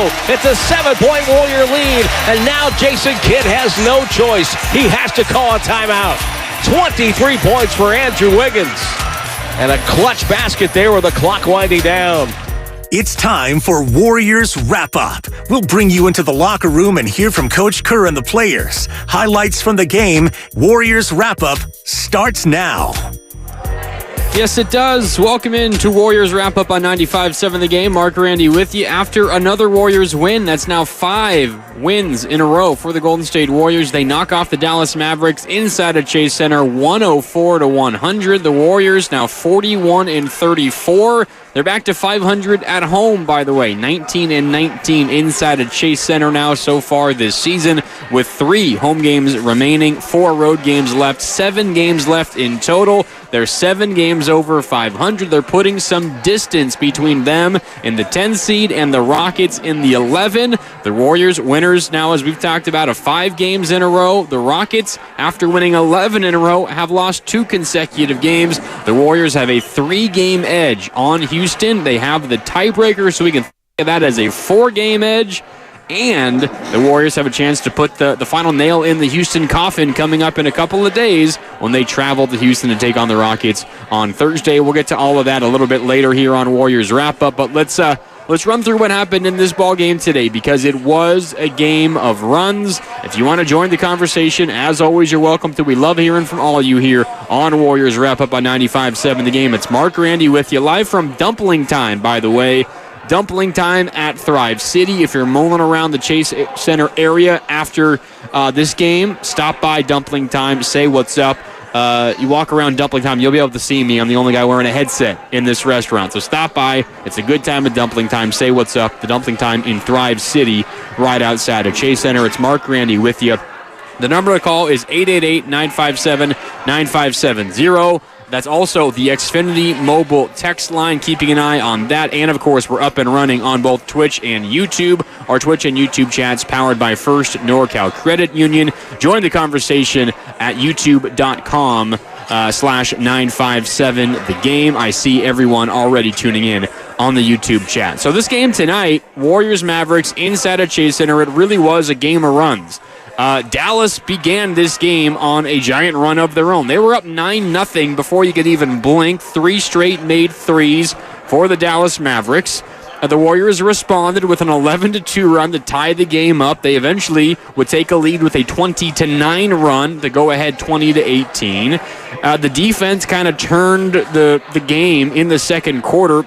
go. It's a 7-point Warrior lead, and now Jason Kidd has no choice. He has to call a timeout. 23 points for Andrew Wiggins. And a clutch basket there with the clock winding down. It's time for Warriors Wrap-Up. We'll bring you into the locker room and hear from Coach Kerr and the players. Highlights from the game. Warriors Wrap-Up starts now. Yes, it does. Welcome in to Warriors Wrap-Up on 95.7 The Game. Mark Randy with you after another Warriors win. That's now 5 wins in a row for the Golden State Warriors. They knock off the Dallas Mavericks inside of Chase Center, 104-100. The Warriors now 41-34. They're back to 500 at home, by the way. 19-19 inside of Chase Center now so far this season, with 3 home games remaining, 4 road games left, 7 games left in total. They're 7 games over 500. They're putting some distance between them in the 10 seed and the Rockets in the 11. The Warriors winners now, as we've talked about, of 5 games in a row. The Rockets, after winning 11 in a row, have lost 2 consecutive games. The Warriors have a 3-game edge on Houston. They have the tiebreaker, so we can think of that as a 4-game edge. And the Warriors have a chance to put the final nail in the Houston coffin coming up in a couple of days when they travel to Houston to take on the Rockets on Thursday. We'll get to all of that a little bit later here on Warriors Wrap-Up, but let's run through what happened in this ball game today, because it was a game of runs. If you want to join the conversation, as always, you're welcome to. We love hearing from all of you here on Warriors Wrap-Up on 95.7 The Game. It's Mark Randy with you, live from Dumpling Time, by the way. Dumpling Time at Thrive City. If you're mulling around the Chase Center area after this game, stop by Dumpling Time, say what's up. You walk around Dumpling Time, you'll be able to see me. I'm the only guy wearing a headset in this restaurant. So stop by. It's a good time at Dumpling Time. Say what's up. The Dumpling Time in Thrive City, right outside of Chase Center. It's Mark Randy with you. The number to call is 888-957-9570. That's also the Xfinity mobile text line, keeping an eye on that. And, of course, we're up and running on both Twitch and YouTube. Our Twitch and YouTube chats powered by First NorCal Credit Union. Join the conversation at youtube.com/957thegame. I see everyone already tuning in on the YouTube chat. So this game tonight, Warriors-Mavericks inside of Chase Center, it really was a game of runs. Dallas began this game on a giant run of their own. They were up 9-0 before you could even blink. 3 straight made threes for the Dallas Mavericks. The Warriors responded with an 11-2 run to tie the game up. They eventually would take a lead with a 20-9 run to go ahead 20-18. The defense kind of turned the game in the second quarter.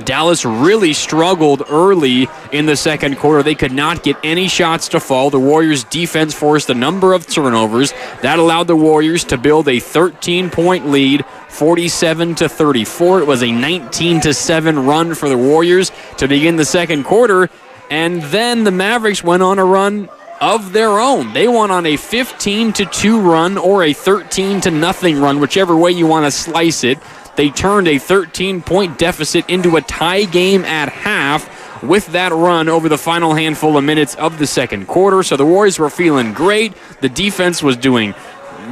Dallas really struggled early in the second quarter. They could not get any shots to fall. The Warriors' defense forced a number of turnovers. That allowed the Warriors to build a 13-point lead, 47-34. It was a 19-7 run for the Warriors to begin the second quarter. And then the Mavericks went on a run of their own. They went on a 15-2 run or a 13-0 run, whichever way you want to slice it. They turned a 13-point deficit into a tie game at half with that run over the final handful of minutes of the second quarter. So the Warriors were feeling great. The defense was doing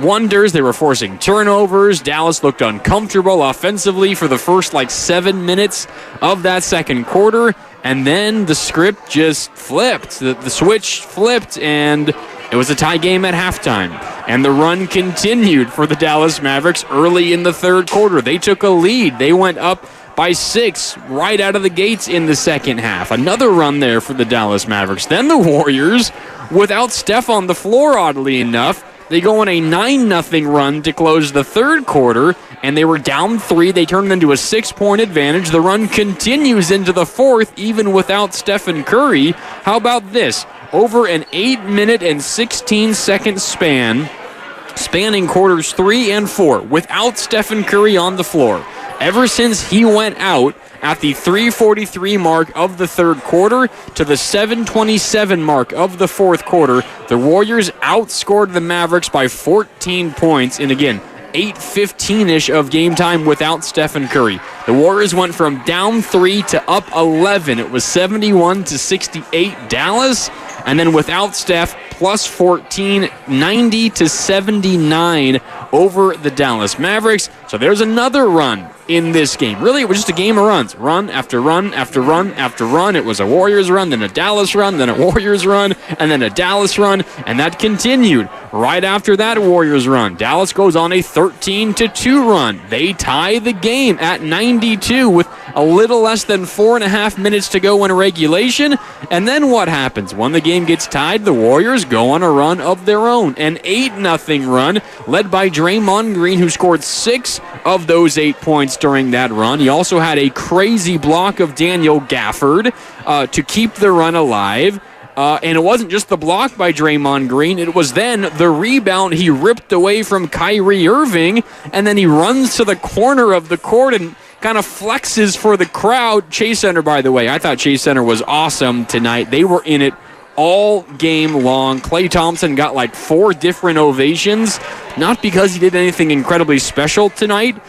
wonders. They were forcing turnovers. Dallas looked uncomfortable offensively for the first 7 minutes of that second quarter. And then the script just flipped. The switch flipped, and it was a tie game at halftime. And the run continued for the Dallas Mavericks early in the third quarter. They took a lead. They went up by 6 right out of the gates in the second half. Another run there for the Dallas Mavericks. Then the Warriors, without Steph on the floor, oddly enough, they go on a 9-0 run to close the third quarter, and they were down 3. They turned it into a 6-point advantage. The run continues into the fourth, even without Stephen Curry. How about this? Over an 8-minute and 16-second spanning quarters 3 and 4, without Stephen Curry on the floor. Ever since he went out at the 3:43 mark of the third quarter to the 7:27 mark of the fourth quarter, the Warriors outscored the Mavericks by 14 points in, again, 8:15-ish of game time without Stephen Curry. The Warriors went from down 3 to up 11. It was 71-68 Dallas. And then without Steph, plus 14, 90-79 over the Dallas Mavericks. So there's another run in this game. Really, it was just a game of runs. Run after run after run after run. It was a Warriors run, then a Dallas run, then a Warriors run, and then a Dallas run, and that continued right after that Warriors run. Dallas goes on a 13-2 run. They tie the game at 92 with a little less than 4.5 minutes to go in regulation. And then what happens? When the game gets tied, the Warriors go on a run of their own. An 8-0 run led by Draymond Green, who scored 6 of those 8 points during that run. He also had a crazy block of Daniel Gafford to keep the run alive. And it wasn't just the block by Draymond Green. It was then the rebound he ripped away from Kyrie Irving, and then he runs to the corner of the court and kind of flexes for the crowd. Chase Center, by the way, I thought Chase Center was awesome tonight. They were in it all game long. Klay Thompson got like 4 different ovations, not because he did anything incredibly special tonight.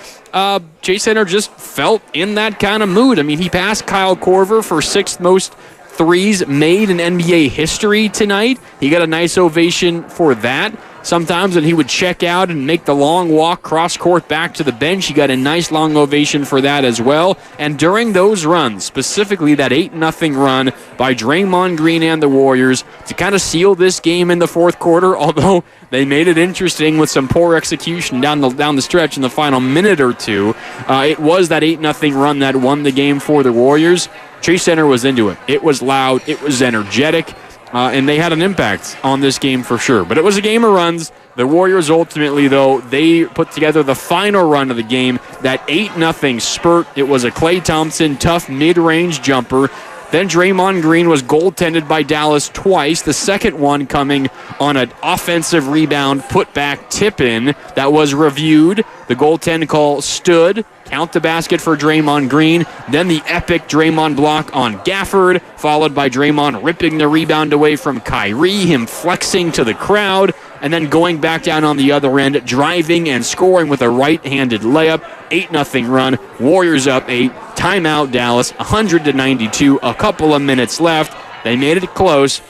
Chase Center just felt in that kind of mood. I mean, he passed Kyle Korver for 6th most threes made in NBA history tonight. He got a nice ovation for that. Sometimes when he would check out and make the long walk cross court back to the bench, he got a nice long ovation for that as well. And during those runs, specifically that 8-0 run by Draymond Green and the Warriors to kind of seal this game in the fourth quarter, although they made it interesting with some poor execution down the stretch in the final minute or two, it was that 8-0 run that won the game for the Warriors. Chase Center was into it. It was loud. It was energetic. And they had an impact on this game for sure. But it was a game of runs. The Warriors ultimately, though, they put together the final run of the game, that 8-0 spurt. It was a Klay Thompson tough mid-range jumper. Then Draymond Green was goaltended by Dallas twice, the second one coming on an offensive rebound, put-back tip-in that was reviewed. The goaltend call stood. Count the basket for Draymond Green. Then the epic Draymond block on Gafford, followed by Draymond ripping the rebound away from Kyrie, him flexing to the crowd, and then going back down on the other end, driving and scoring with a right-handed layup. 8-0 run. Warriors up 8. Timeout Dallas, 100-92. A couple of minutes left. They made it close,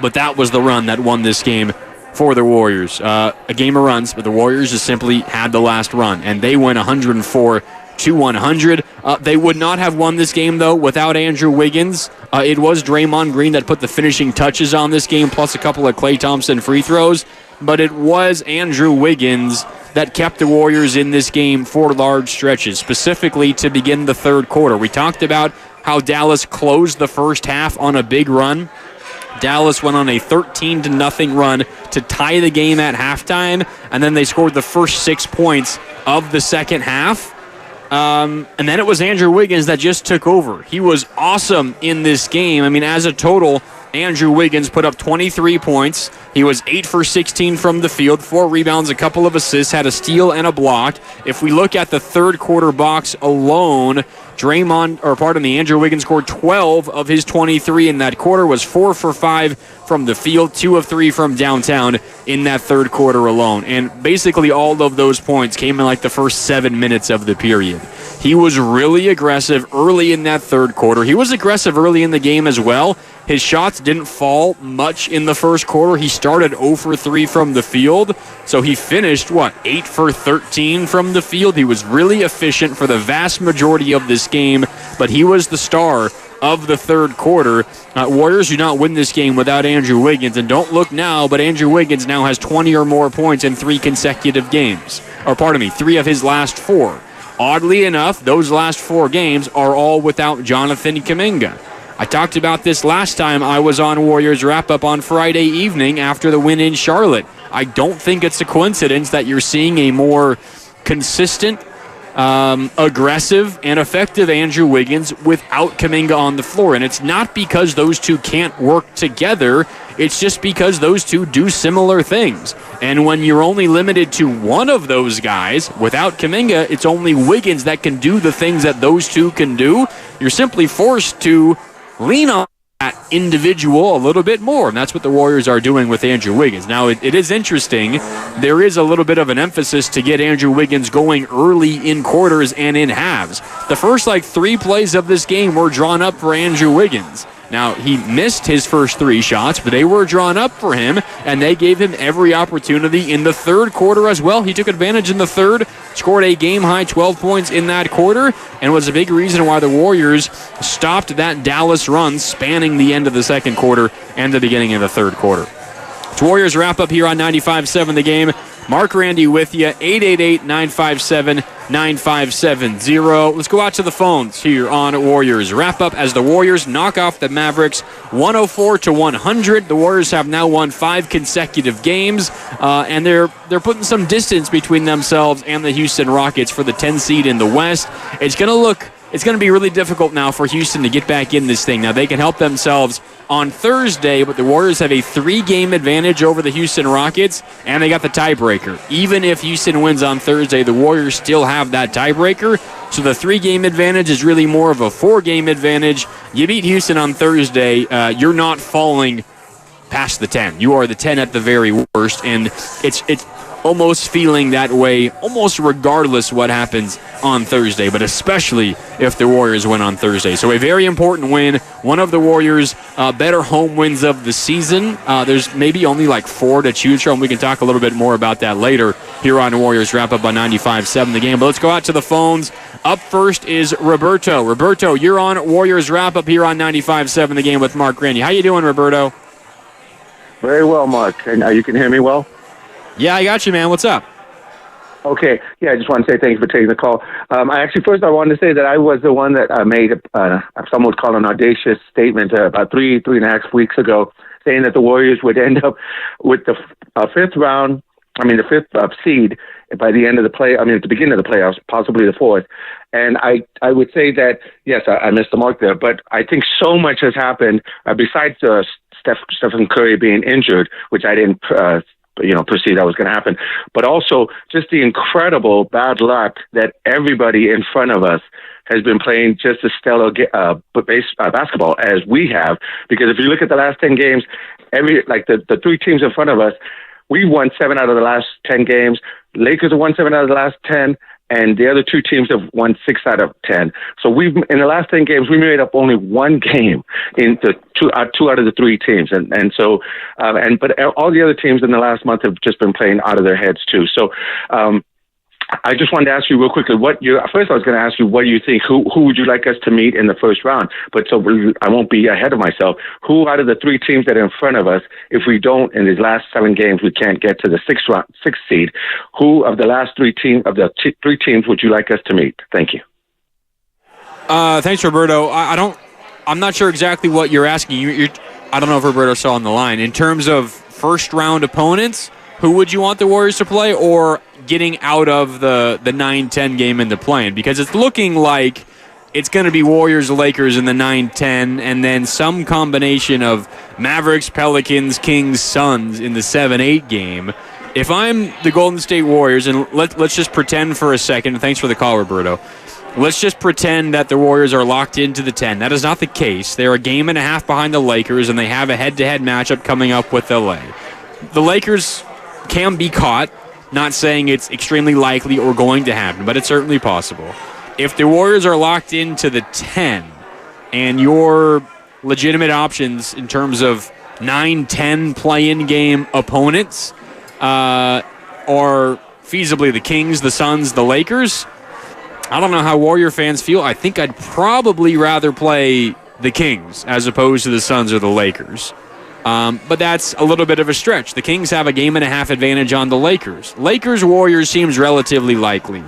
but that was the run that won this game for the Warriors. A game of runs, but the Warriors just simply had the last run, and they went 104-100. They would not have won this game, though, without Andrew Wiggins. It was Draymond Green that put the finishing touches on this game, plus a couple of Klay Thompson free throws, but it was Andrew Wiggins that kept the Warriors in this game for large stretches, specifically to begin the third quarter. We talked about how Dallas closed the first half on a big run. Dallas went on a 13-0 run to tie the game at halftime, and then they scored the first 6 points of the second half. And then it was Andrew Wiggins that just took over. He was awesome in this game. I mean, as a total, Andrew Wiggins put up 23 points. He was 8 for 16 from the field, 4 rebounds, a couple of assists, had a steal and a block. If we look at the third quarter box alone, Andrew Wiggins scored 12 of his 23 in that quarter, was 4 for 5 from the field, 2 of 3 from downtown in that third quarter alone. And basically all of those points came in like the first 7 minutes of the period. He was really aggressive early in that third quarter. He was aggressive early in the game as well. His shots didn't fall much in the first quarter. He started 0 for 3 from the field, so he finished, 8 for 13 from the field. He was really efficient for the vast majority of this game, but he was the star of the third quarter. Warriors do not win this game without Andrew Wiggins, and don't look now, but Andrew Wiggins now has 20 or more points in 3 consecutive games. 3 of his last 4. Oddly enough, those last 4 games are all without Jonathan Kuminga. I talked about this last time I was on Warriors Wrap-Up on Friday evening after the win in Charlotte. I don't think it's a coincidence that you're seeing a more consistent, aggressive, and effective Andrew Wiggins without Kuminga on the floor. And it's not because those two can't work together. It's just because those two do similar things. And when you're only limited to one of those guys, without Kuminga, it's only Wiggins that can do the things that those two can do. You're simply forced to lean on that individual a little bit more, and that's what the Warriors are doing with Andrew Wiggins. Now, it is interesting. There is a little bit of an emphasis to get Andrew Wiggins going early in quarters and in halves. The first 3 plays of this game were drawn up for Andrew Wiggins. Now, he missed his first 3 shots, but they were drawn up for him, and they gave him every opportunity in the third quarter as well. He took advantage in the third, scored a game-high 12 points in that quarter, and was a big reason why the Warriors stopped that Dallas run spanning the end of the second quarter and the beginning of the third quarter. It's Warriors wrap up here on 95.7 The Game. Mark Randy with you, 888-957-9570. Let's go out to the phones here on Warriors wrap up as the Warriors knock off the Mavericks 104-100. The Warriors have now won 5 consecutive games, and they're putting some distance between themselves and the Houston Rockets for the 10 seed in the West. It's going to be really difficult now for Houston to get back in this thing. Now, they can help themselves on Thursday, but the Warriors have a 3-game advantage over the Houston Rockets, and they got the tiebreaker. Even if Houston wins on Thursday, the Warriors still have that tiebreaker. So the 3-game advantage is really more of a 4-game advantage. You beat Houston on Thursday, you're not falling past the 10. You are the 10 at the very worst, and it's almost feeling that way, almost regardless what happens on Thursday, but especially if the Warriors win on Thursday. So a very important win, one of the Warriors' better home wins of the season. There's maybe only like 4 to choose from. We can talk a little bit more about that later here on Warriors Wrap Up on 95.7 The Game. But let's go out to the phones. Up first is Roberto. Roberto, you're on Warriors Wrap Up here on 95.7 The Game with Mark Randy. How you doing, Roberto? Very well, Mark. And you can hear me well? Yeah, I got you, man. What's up? Okay. Yeah, I just want to say thank you for taking the call. I wanted to say that I was the one that made, some would call an audacious statement about three and a half weeks ago, saying that the Warriors would end up with the fifth seed by the end of at the beginning of the playoffs, possibly the 4th. And I would say that, yes, I missed the mark there, but I think so much has happened besides Stephen Curry being injured, which I didn't perceive that was going to happen, but also just the incredible bad luck that everybody in front of us has been playing just as stellar basketball as we have. Because if you look at the last 10 games, the 3 teams in front of us, we won 7 out of the last 10 games. Lakers have won 7 out of the last 10. And the other 2 teams have won 6 out of 10. So in the last 10 games, we made up only 1 game in the 2 out of the 3 teams. But all the other teams in the last month have just been playing out of their heads too. So, I just wanted to ask you real quickly first I was going to ask you, what do you think? Who would you like us to meet in the first round? But so I won't be ahead of myself. Who out of the 3 teams that are in front of us, if we don't, in these last 7 games, we can't get to the 6th seed, who of the last 3 teams would you like us to meet? Thank you. Thanks, Roberto. I'm not sure exactly what you're asking. I don't know if Roberto's still on the line. In terms of first round opponents, who would you want the Warriors to play, or getting out of the 9-10 game into playing? Because it's looking like it's going to be Warriors-Lakers in the 9-10, and then some combination of Mavericks, Pelicans, Kings, Suns in the 7-8 game. If I'm the Golden State Warriors, and let's just pretend for a second, thanks for the call, Roberto, let's just pretend that the Warriors are locked into the 10. That is not the case. They're a game and a half behind the Lakers, and they have a head-to-head matchup coming up with LA. The Lakers can be caught. Not saying it's extremely likely or going to happen, but it's certainly possible. If the Warriors are locked into the 10 and your legitimate options in terms of 9-10 play-in game opponents are feasibly the Kings, the Suns, the Lakers, I don't know how Warrior fans feel. I think I'd probably rather play the Kings as opposed to the Suns or the Lakers. But that's a little bit of a stretch. The Kings have a game and a half advantage on the Lakers. Lakers-Warriors seems relatively likely.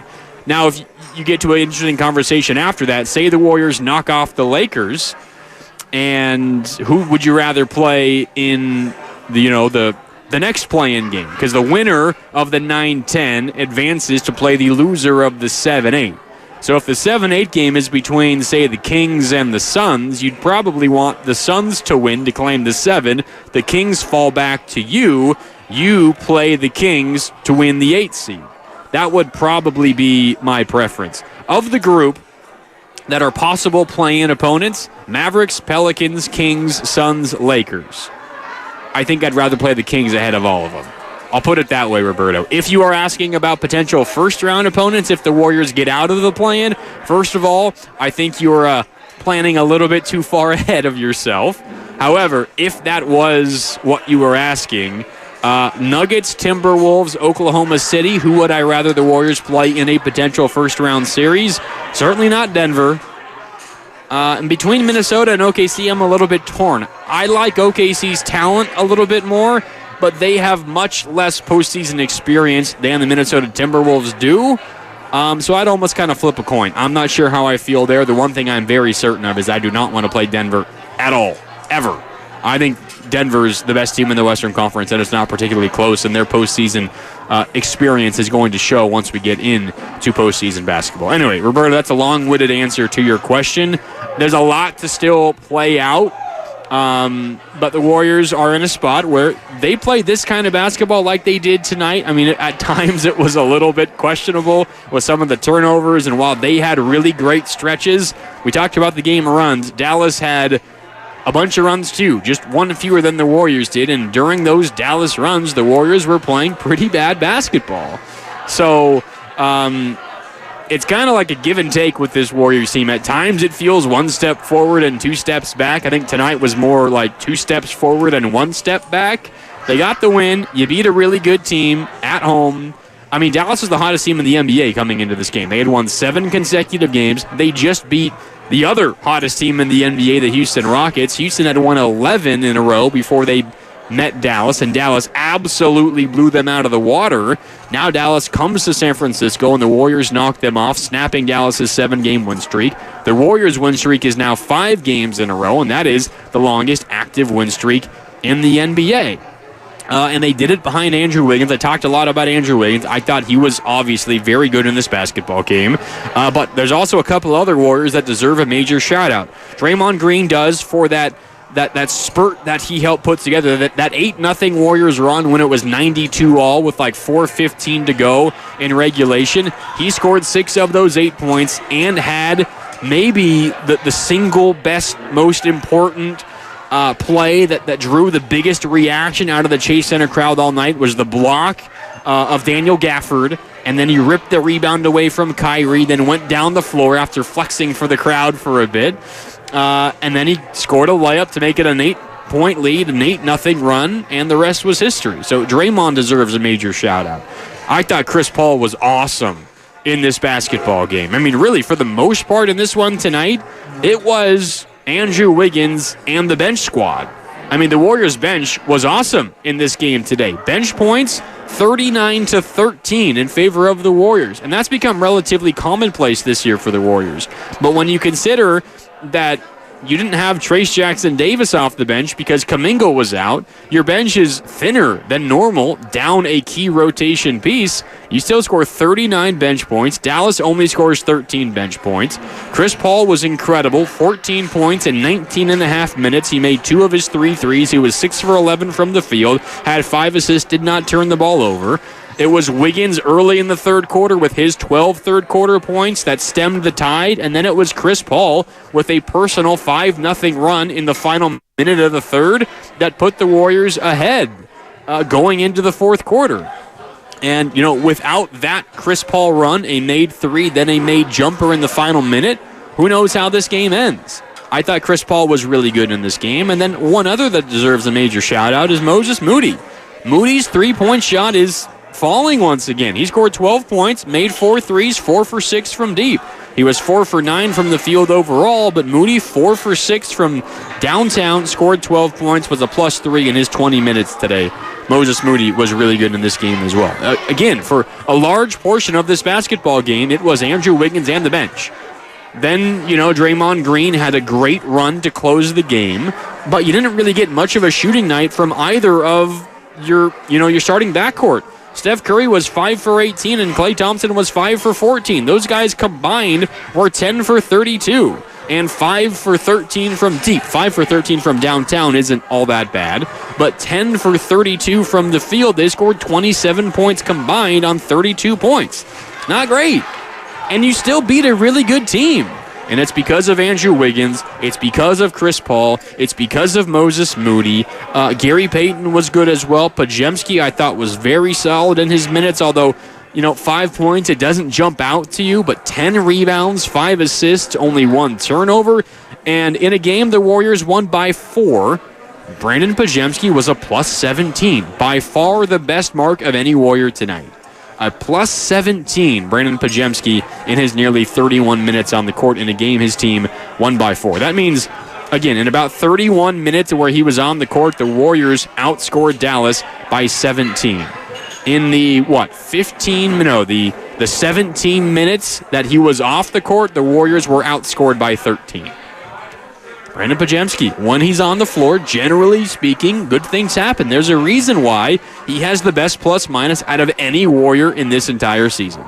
Now, if you get to an interesting conversation after that, say the Warriors knock off the Lakers, and who would you rather play in the next play-in game? Because the winner of the 9-10 advances to play the loser of the 7-8. So if the 7-8 game is between, say, the Kings and the Suns, you'd probably want the Suns to win to claim the 7. The Kings fall back to you. You play the Kings to win the 8 seed. That would probably be my preference. Of the group that are possible play-in opponents, Mavericks, Pelicans, Kings, Suns, Lakers. I think I'd rather play the Kings ahead of all of them. I'll put it that way, Roberto. If you are asking about potential first-round opponents, if the Warriors get out of the play-in, first of all, I think your planning a little bit too far ahead of yourself. However, if that was what you were asking, Nuggets, Timberwolves, Oklahoma City, who would I rather the Warriors play in a potential first-round series? Certainly not Denver. And between Minnesota and OKC, I'm a little bit torn. I like OKC's talent a little bit more, but they have much less postseason experience than the Minnesota Timberwolves do. So I'd almost kind of flip a coin. I'm not sure how I feel there. The one thing I'm very certain of is I do not want to play Denver at all, ever. I think Denver's the best team in the Western Conference, and it's not particularly close, and their postseason experience is going to show once we get into postseason basketball. Anyway, Roberto, that's a long-winded answer to your question. There's a lot to still play out, but the Warriors are in a spot where they play this kind of basketball like they did tonight. I mean, at times it was a little bit questionable with some of the turnovers, and while they had really great stretches, we talked about the game runs. Dallas had a bunch of runs too, just one fewer than the Warriors did, and during those Dallas runs, the Warriors were playing pretty bad basketball. So it's kind of like a give and take with this Warriors team. At times it feels one step forward and two steps back. I think tonight was more like two steps forward and one step back. They got the win. You beat a really good team at home. I mean, Dallas was the hottest team in the NBA coming into this game. They had won 7 consecutive games. They just beat the other hottest team in the NBA, the Houston Rockets. Houston had won 11 in a row before they met Dallas, and Dallas absolutely blew them out of the water. Now Dallas comes to San Francisco, and the Warriors knock them off, snapping Dallas's 7-game win streak. The Warriors' win streak is now 5 games in a row, and that is the longest active win streak in the NBA. And they did it behind Andrew Wiggins. I talked a lot about Andrew Wiggins. I thought he was obviously very good in this basketball game. But there's also a couple other Warriors that deserve a major shout-out. Draymond Green does for that spurt that he helped put together, that 8-0 Warriors run when it was 92-all with like 4:15 to go in regulation. He scored 6 of those 8 points and had maybe the single best, most important play that drew the biggest reaction out of the Chase Center crowd all night was the block of Daniel Gafford, and then he ripped the rebound away from Kyrie, then went down the floor after flexing for the crowd for a bit, and then he scored a layup to make it an 8-point lead, an 8-0 run, and the rest was history. So Draymond deserves a major shout-out. I thought Chris Paul was awesome in this basketball game. I mean, really, for the most part in this one tonight, it was Andrew Wiggins and the bench squad. I mean, the Warriors bench was awesome in this game today. Bench points, 39-13 in favor of the Warriors. And that's become relatively commonplace this year for the Warriors. But when you consider that you didn't have Trace Jackson-Davis off the bench because Kuminga was out, your bench is thinner than normal, down a key rotation piece. You still score 39 bench points. Dallas only scores 13 bench points. Chris Paul was incredible, 14 points in 19 and a half minutes. He made 2 of his 3 threes. He was 6 for 11 from the field, had 5 assists, did not turn the ball over. It was Wiggins early in the third quarter with his 12 third-quarter points that stemmed the tide, and then it was Chris Paul with a personal 5-0 run in the final minute of the third that put the Warriors ahead going into the fourth quarter. And, you know, without that Chris Paul run, a made 3, then a made jumper in the final minute, who knows how this game ends. I thought Chris Paul was really good in this game. And then one other that deserves a major shout-out is Moses Moody. Moody's three-point shot is falling once again. He scored 12 points, made 4 threes, 4 for 6 from deep. He was 4 for 9 from the field overall, but Moody 4 for 6 from downtown, scored 12 points, was a +3 in his 20 minutes today. Moses Moody was really good in this game as well. Again, for a large portion of this basketball game, it was Andrew Wiggins and the bench. Then, you know, Draymond Green had a great run to close the game, but you didn't really get much of a shooting night from either of your starting backcourt. Steph Curry was 5 for 18 and Klay Thompson was 5 for 14. Those guys combined were 10 for 32 and 5 for 13 from deep. 5 for 13 from downtown isn't all that bad, but 10 for 32 from the field. They scored 27 points combined on 32 points. Not great. And you still beat a really good team. And it's because of Andrew Wiggins. It's because of Chris Paul. It's because of Moses Moody. Gary Payton was good as well. Podziemski, I thought, was very solid in his minutes, although, 5 points, it doesn't jump out to you, but 10 rebounds, 5 assists, only 1 turnover. And in a game the Warriors won by 4, Brandon Pajemski was a plus 17, by far the best mark of any Warrior tonight. A plus 17, Brandon Pajemski, in his nearly 31 minutes on the court in a game his team won by 4. That means, again, in about 31 minutes where he was on the court, the Warriors outscored Dallas by 17. In the, the 17 minutes that he was off the court, the Warriors were outscored by 13. Brandon Pajemski, when he's on the floor, generally speaking, good things happen. There's a reason why he has the best plus-minus out of any Warrior in this entire season.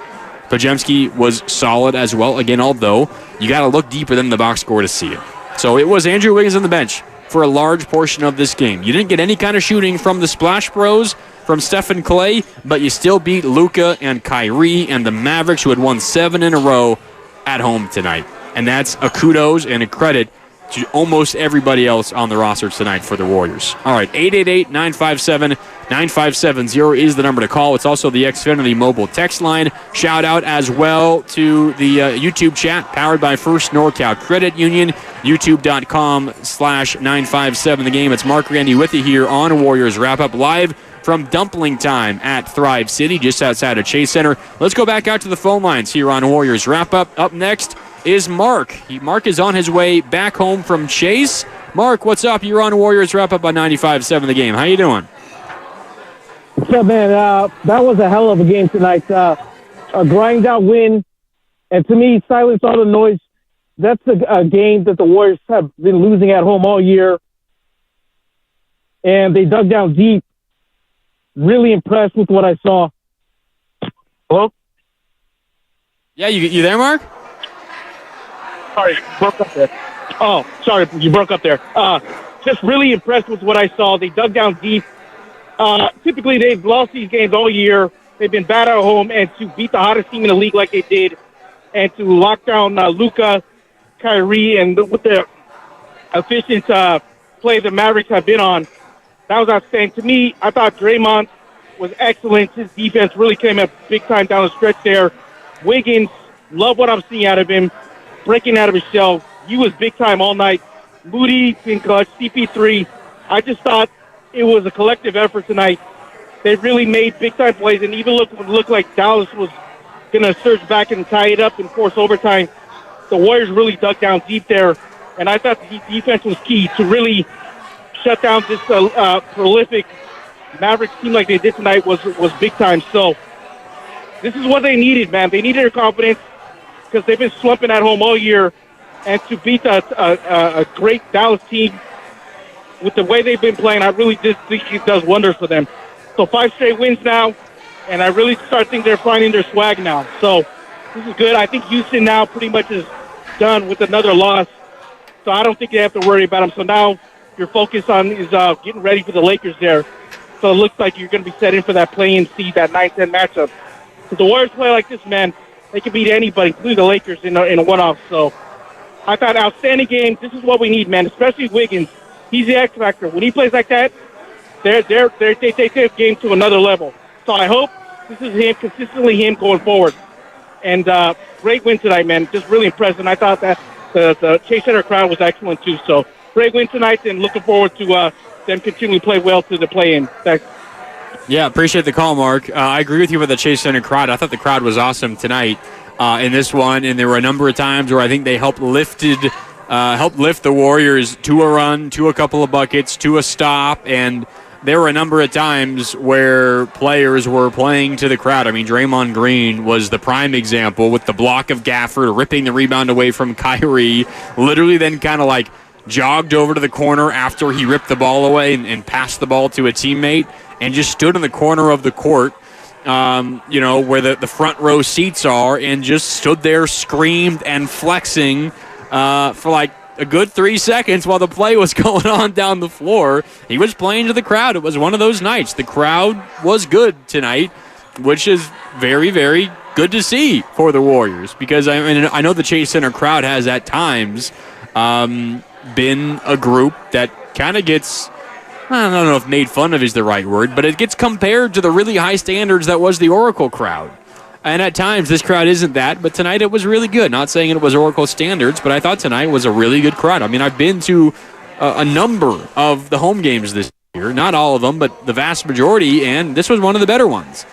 Pajemski was solid as well, again, although you got to look deeper than the box score to see it. So it was Andrew Wiggins on the bench for a large portion of this game. You didn't get any kind of shooting from the Splash Bros, from Stephen Clay, but you still beat Luka and Kyrie and the Mavericks, who had won 7 in a row at home tonight. And that's a kudos and a credit to almost everybody else on the roster tonight for the Warriors. All right, 888-957-9570 is the number to call. It's also the Xfinity mobile text line. Shout out as well to the YouTube chat powered by First NorCal Credit Union, youtube.com/957 the game. It's Mark Randy with you here on Warriors Wrap Up live from Dumpling Time at Thrive City, just outside of Chase Center. Let's go back out to the phone lines here on Warriors Wrap Up. Up next is Mark. Mark is on his way back home from Chase. Mark, what's up? You're on Warriors Wrap Up on 95.7 the game. How you doing? What's up, man? That was a hell of a game tonight. A grind-out win. And to me, silence all the noise. That's a game that the Warriors have been losing at home all year. And they dug down deep. Really impressed with what I saw. Hello? Yeah, you there, Mark? Sorry, broke up there. Oh, sorry, you broke up there. Just really impressed with what I saw. They dug down deep. Typically, they've lost these games all year. They've been bad at home, and to beat the hottest team in the league like they did, and to lock down Luka, Kyrie, and with the efficient play the Mavericks have been on, that was outstanding. To me, I thought Draymond was excellent. His defense really came up big time down the stretch there. Wiggins, love what I'm seeing out of him. Breaking out of his shell. He was big time all night. Moody, in clutch, CP3. I just thought it was a collective effort tonight. They really made big time plays, and even looked like Dallas was going to surge back and tie it up and force overtime. The Warriors really dug down deep there, and I thought the defense was key to really shut down this prolific Mavericks team like they did tonight was big time. So this is what they needed, man. They needed their confidence, because they've been slumping at home all year, and to beat a great Dallas team with the way they've been playing, I really just think it does wonders for them. So 5 straight wins now, and I really start thinking they're finding their swag now. So this is good. I think Houston now pretty much is done with another loss, so I don't think they have to worry about them. So now your focus is getting ready for the Lakers there. So it looks like you're going to be set in for that play-in seed, that 9-10 matchup. So the Warriors play like this, man, they can beat anybody, including the Lakers, in a one-off. So I thought outstanding game. This is what we need, man, especially Wiggins. He's the X factor. When he plays like that, they take the game to another level. So I hope this is him, consistently him going forward. And great win tonight, man. Just really impressed. And I thought that the Chase Center crowd was excellent, too. So great win tonight, and looking forward to them continuing to play well to the play-in. Thanks. Yeah, appreciate the call, Mark. I agree with you with the Chase Center crowd. I thought the crowd was awesome tonight in this one, and there were a number of times where I think they helped lift the Warriors to a run, to a couple of buckets, to a stop, and there were a number of times where players were playing to the crowd. I mean, Draymond Green was the prime example with the block of Gafford, ripping the rebound away from Kyrie, literally then kind of like jogged over to the corner after he ripped the ball away and passed the ball to a teammate, and just stood in the corner of the court, where the front row seats are, and just stood there, screamed and flexing for like a good 3 seconds while the play was going on down the floor. He was playing to the crowd. It was one of those nights. The crowd was good tonight, which is very, very good to see for the Warriors, because I know the Chase Center crowd has at times been a group that kind of gets, I don't know if made fun of is the right word, but it gets compared to the really high standards that was the Oracle crowd. And at times, this crowd isn't that, but tonight it was really good. Not saying it was Oracle standards, but I thought tonight was a really good crowd. I mean, I've been to a number of the home games this year. Not all of them, but the vast majority, and this was one of the better ones.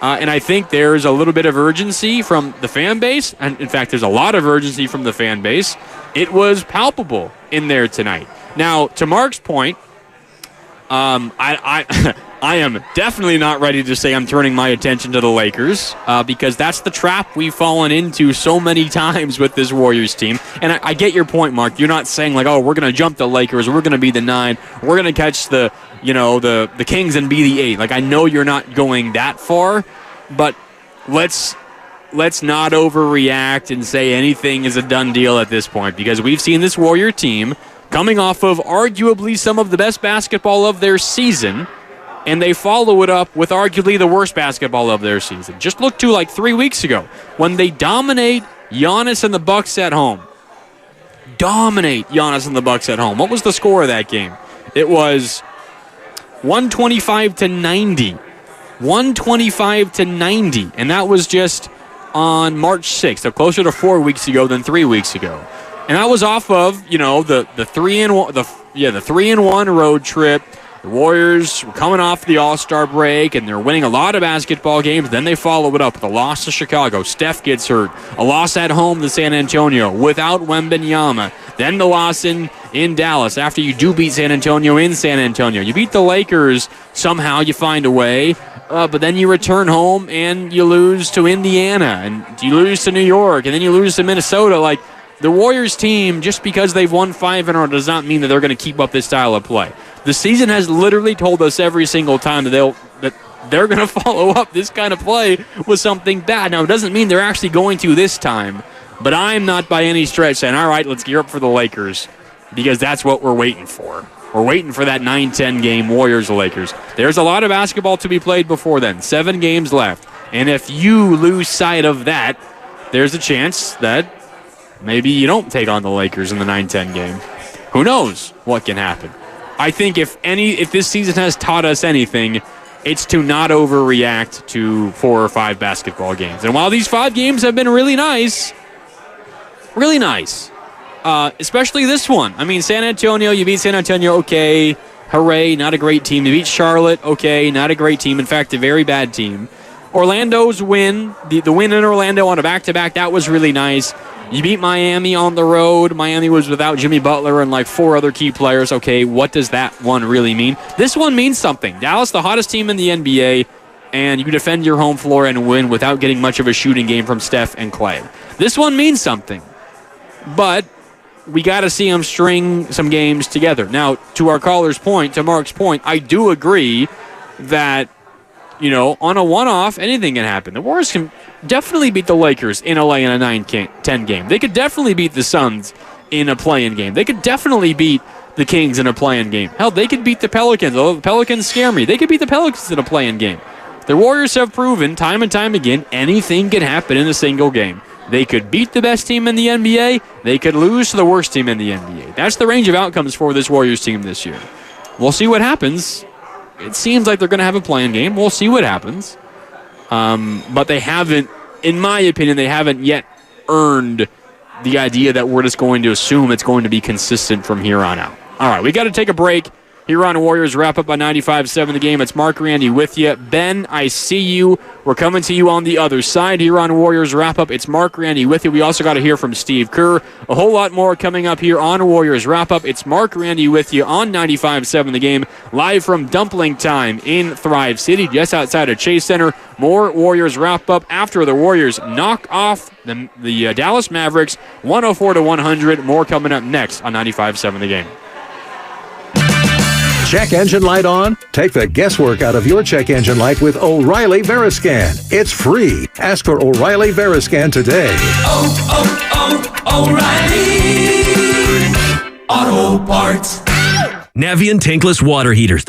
And I think there's a little bit of urgency from the fan base. And in fact, there's a lot of urgency from the fan base. It was palpable in there tonight. Now, to Mark's point, I am definitely not ready to say I'm turning my attention to the Lakers because that's the trap we've fallen into so many times with this Warriors team. And I get your point, Mark. You're not saying like, oh, we're going to jump the Lakers, we're going to be the 9, we're going to catch the Kings and be the 8. Like, I know you're not going that far, but let's not overreact and say anything is a done deal at this point, because we've seen this Warrior team coming off of arguably some of the best basketball of their season, and they follow it up with arguably the worst basketball of their season. Just look to like 3 weeks ago when they dominate Giannis and the Bucks at home. What was the score of that game? It was 125-90. 125-90, and that was just on March 6th, so closer to 4 weeks ago than 3 weeks ago. And that was off of, the 3-1 road trip. The Warriors were coming off the All-Star break, and they're winning a lot of basketball games. Then they follow it up with a loss to Chicago. Steph gets hurt. A loss at home to San Antonio without Wembanyama. Then the loss in Dallas after you do beat San Antonio in San Antonio. You beat the Lakers. Somehow you find a way. But then you return home and you lose to Indiana. And you lose to New York. And then you lose to Minnesota. Like, the Warriors team, just because they've won 5 in a row, does not mean that they're going to keep up this style of play. The season has literally told us every single time that they're going to follow up this kind of play with something bad. Now, it doesn't mean they're actually going to this time, but I'm not by any stretch saying, all right, let's gear up for the Lakers, because that's what we're waiting for. We're waiting for that 9-10 game Warriors-Lakers. There's a lot of basketball to be played before then. 7 games left. And if you lose sight of that, there's a chance that maybe you don't take on the Lakers in the 9-10 game. Who knows what can happen? I think if this season has taught us anything, it's to not overreact to 4 or 5 basketball games. And while these 5 games have been really nice, especially this one. I mean, San Antonio, you beat San Antonio, okay, hooray, not a great team. You beat Charlotte, okay, not a great team. In fact, a very bad team. Orlando's win, the win in Orlando on a back-to-back, that was really nice. You beat Miami on the road. Miami was without Jimmy Butler and like 4 other key players. Okay, what does that one really mean? This one means something. Dallas, the hottest team in the NBA, and you defend your home floor and win without getting much of a shooting game from Steph and Clay. This one means something, but we got to see them string some games together. Now, to our caller's point, to Mark's point, I do agree that, on a one-off, anything can happen. The Warriors can definitely beat the Lakers in LA in a 9-10 game. They could definitely beat the Suns in a play-in game. They could definitely beat the Kings in a play-in game. Hell, they could beat the Pelicans. Although the Pelicans scare me. They could beat the Pelicans in a play-in game. The Warriors have proven time and time again anything can happen in a single game. They could beat the best team in the NBA. They could lose to the worst team in the NBA. That's the range of outcomes for this Warriors team this year. We'll see what happens. It seems like they're going to have a play-in game. We'll see what happens. But they haven't, in my opinion, they haven't yet earned the idea that we're just going to assume it's going to be consistent from here on out. All right, we got to take a break here on Warriors Wrap Up on 95.7 The Game. It's Mark Randy with you. Ben, I see you. We're coming to you on the other side here on Warriors Wrap Up. It's Mark Randy with you. We also got to hear from Steve Kerr. A whole lot more coming up here on Warriors Wrap Up. It's Mark Randy with you on 95.7 The Game, live from Dumpling Time in Thrive City, just outside of Chase Center. More Warriors Wrap Up after the Warriors knock off the Dallas Mavericks 104-100. More coming up next on 95.7 The Game. Check engine light on? Take the guesswork out of your check engine light with O'Reilly Veriscan. It's free. Ask for O'Reilly Veriscan today. O'Reilly Auto Parts. Navien tankless water heaters.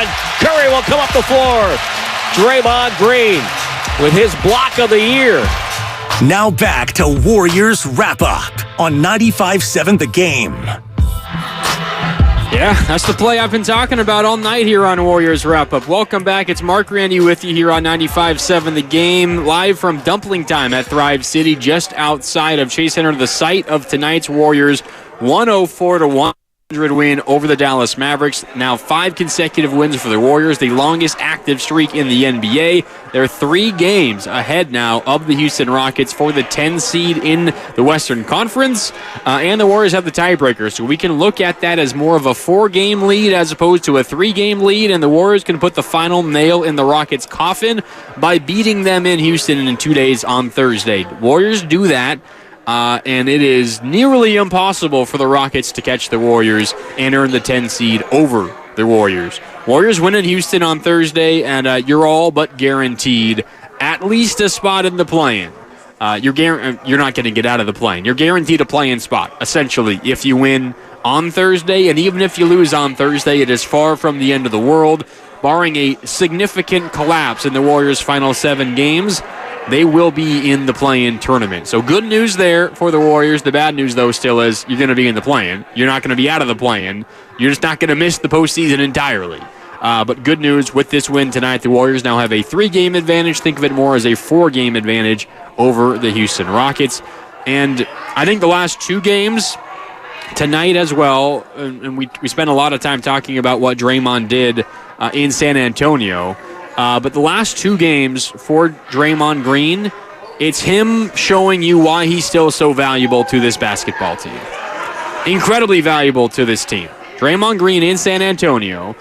one. Curry will come up the floor. Draymond Green with his block of the year. Now back to Warriors Wrap-Up on 95.7 The Game. Yeah, that's the play I've been talking about all night here on Warriors Wrap-Up. Welcome back. It's Mark Randy with you here on 95.7 The Game, live from Dumpling Time at Thrive City, just outside of Chase Center, the site of tonight's Warriors 104-100 win over the Dallas Mavericks. Now 5 consecutive wins for the Warriors, the longest active streak in the NBA. They're 3 games ahead now of the Houston Rockets for the 10 seed in the Western Conference, and the Warriors have the tiebreaker, so we can look at that as more of a 4-game lead as opposed to a 3-game lead, and the Warriors can put the final nail in the Rockets' coffin by beating them in Houston in 2 days on Thursday. Warriors do that. And it is nearly impossible for the Rockets to catch the Warriors and earn the 10 seed over the Warriors. Warriors win in Houston on Thursday, and you're all but guaranteed at least a spot in the play-in. You're not going to get out of the play-in. You're guaranteed a play-in spot, essentially, if you win on Thursday. And even if you lose on Thursday, it is far from the end of the world. Barring a significant collapse in the Warriors' final 7 games, they will be in the play-in tournament. So good news there for the Warriors. The bad news, though, still is you're going to be in the play-in. You're not going to be out of the play-in. You're just not going to miss the postseason entirely. But good news with this win tonight, the Warriors now have a 3-game advantage. Think of it more as a 4-game advantage over the Houston Rockets. And I think the last 2 games tonight as well, and we spent a lot of time talking about what Draymond did in San Antonio. But the last 2 games for Draymond Green, it's him showing you why he's still so valuable to this basketball team. Incredibly valuable to this team. Draymond Green in San Antonio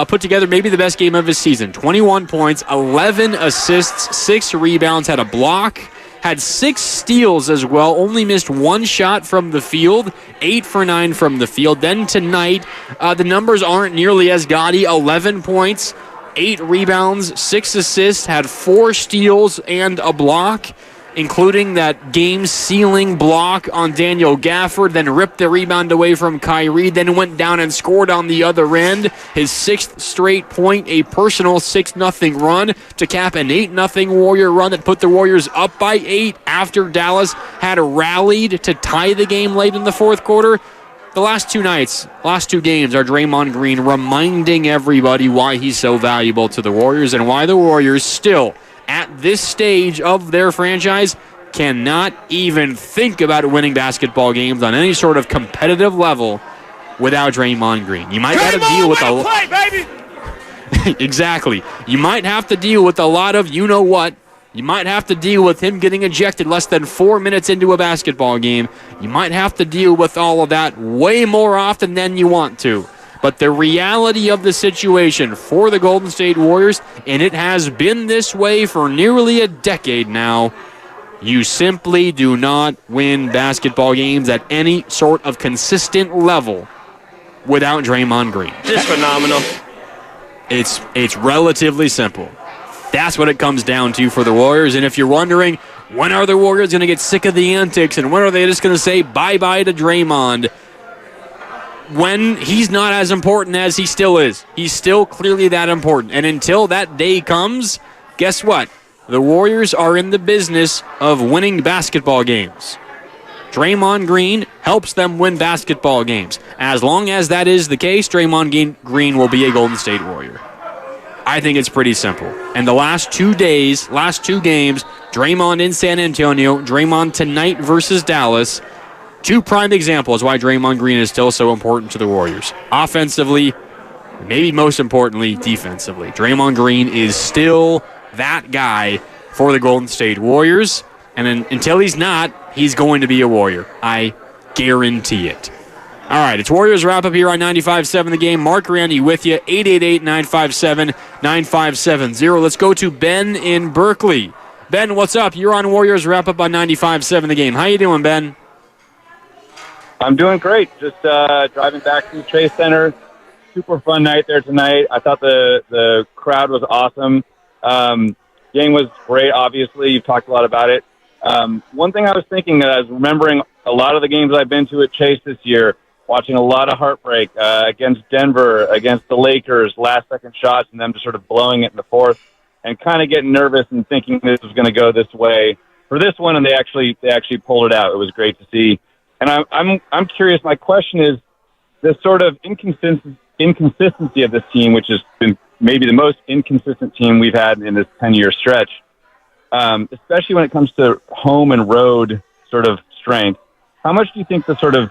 put together maybe the best game of his season. 21 points, 11 assists, 6 rebounds, had a block, had 6 steals as well, only missed 1 shot from the field, 8 for 9 from the field. Then tonight, the numbers aren't nearly as gaudy. 11 points, 8 rebounds, 6 assists, had 4 steals and a block, including that game-sealing block on Daniel Gafford, then ripped the rebound away from Kyrie, then went down and scored on the other end. His 6th straight point, a personal 6-0 run to cap an 8-0 Warrior run that put the Warriors up by 8 after Dallas had rallied to tie the game late in the 4th quarter. The last 2 games are Draymond Green reminding everybody why he's so valuable to the Warriors and why the Warriors still, at this stage of their franchise, cannot even think about winning basketball games on any sort of competitive level without Draymond Green. You might have to deal with exactly. You might have to deal with a lot of you-know-what. You might have to deal with him getting ejected less than 4 minutes into a basketball game. You might have to deal with all of that way more often than you want to. But the reality of the situation for the Golden State Warriors, and it has been this way for nearly a decade now, you simply do not win basketball games at any sort of consistent level without Draymond Green. Just phenomenal. It's relatively simple. That's what it comes down to for the Warriors. And if you're wondering, when are the Warriors going to get sick of the antics and when are they just going to say bye-bye to Draymond? When he's not as important as he still is. He's still clearly that important. And until that day comes, guess what? The Warriors are in the business of winning basketball games. Draymond Green helps them win basketball games. As long as that is the case, Draymond Green will be a Golden State Warrior. I think it's pretty simple. And the last 2 games, Draymond in San Antonio, Draymond tonight versus Dallas, 2 prime examples why Draymond Green is still so important to the Warriors. Offensively, maybe most importantly, defensively. Draymond Green is still that guy for the Golden State Warriors. And until he's not, he's going to be a Warrior. I guarantee it. All right, it's Warriors Wrap-Up here on 95.7 The Game. Mark Randy with you, 888-957-9570. Let's go to Ben in Berkeley. Ben, what's up? You're on Warriors Wrap-Up on 95.7 The Game. How you doing, Ben? I'm doing great. Just driving back from Chase Center. Super fun night there tonight. I thought the crowd was awesome. Game was great, obviously. You've talked a lot about it. One thing I was thinking that I was remembering a lot of the games I've been to at Chase this year, watching a lot of heartbreak against Denver, against the Lakers, last-second shots, and them just sort of blowing it in the fourth, and kind of getting nervous and thinking this was going to go this way for this one, and they actually pulled it out. It was great to see. And I'm curious. My question is the sort of inconsistency of this team, which has been maybe the most inconsistent team we've had in this 10-year stretch, especially when it comes to home and road sort of strength. How much do you think the sort of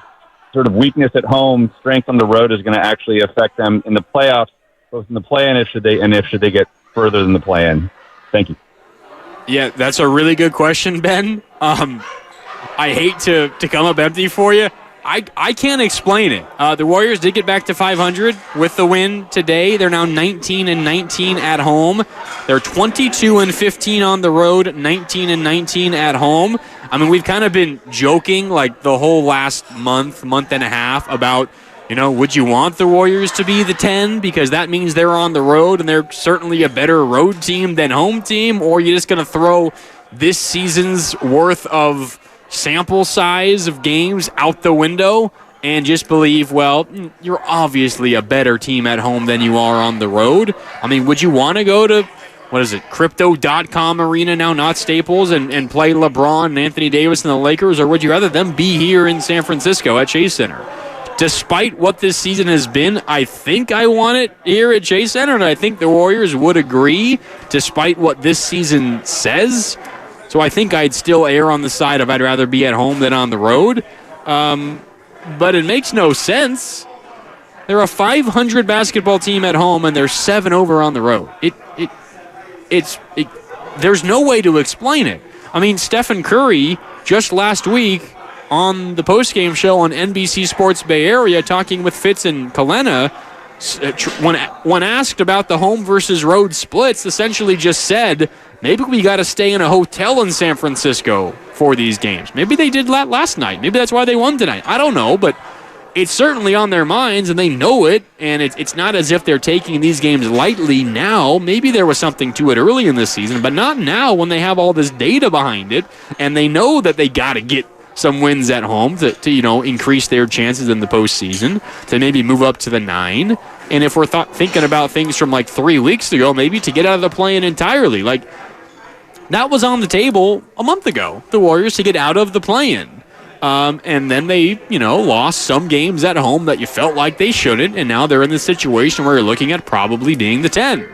weakness at home, strength on the road is going to actually affect them in the playoffs, both in the play-in should they get further than the play-in? Thank you. Yeah, that's a really good question, Ben. I hate to come up empty for you. I can't explain it. The Warriors did get back to 500 with the win today. They're now 19-19 at home. They're 22-15 on the road, 19-19 at home. I mean, we've kind of been joking like the whole last month and a half about, would you want the Warriors to be the 10 because that means they're on the road and they're certainly a better road team than home team, or are you just going to throw this season's worth of sample size of games out the window and just believe, well, you're obviously a better team at home than you are on the road? I mean, would you want to go to, Crypto.com Arena now, not Staples, and play LeBron and Anthony Davis and the Lakers, or would you rather them be here in San Francisco at Chase Center? Despite what this season has been, I think I want it here at Chase Center, and I think the Warriors would agree, despite what this season says. So I think I'd still err on the side of I'd rather be at home than on the road. But it makes no sense. They're a 500 basketball team at home, and they're 7 over on the road. There's no way to explain it. I mean, Stephen Curry, just last week on the postgame show on NBC Sports Bay Area, talking with Fitz and Kalena, when asked about the home versus road splits, essentially just said, maybe we got to stay in a hotel in San Francisco for these games. Maybe they did that last night. Maybe that's why they won tonight. I don't know, but it's certainly on their minds, and they know it, and it's not as if they're taking these games lightly now. Maybe there was something to it early in the season, but not now when they have all this data behind it, and they know that they got to get some wins at home to increase their chances in the postseason, to maybe move up to the 9. And if we're thinking about things from like 3 weeks ago, maybe to get out of the play-in entirely. Like, that was on the table a month ago, the Warriors to get out of the play-in. And then they, lost some games at home that you felt like they shouldn't, and now they're in the situation where you're looking at probably being the 10.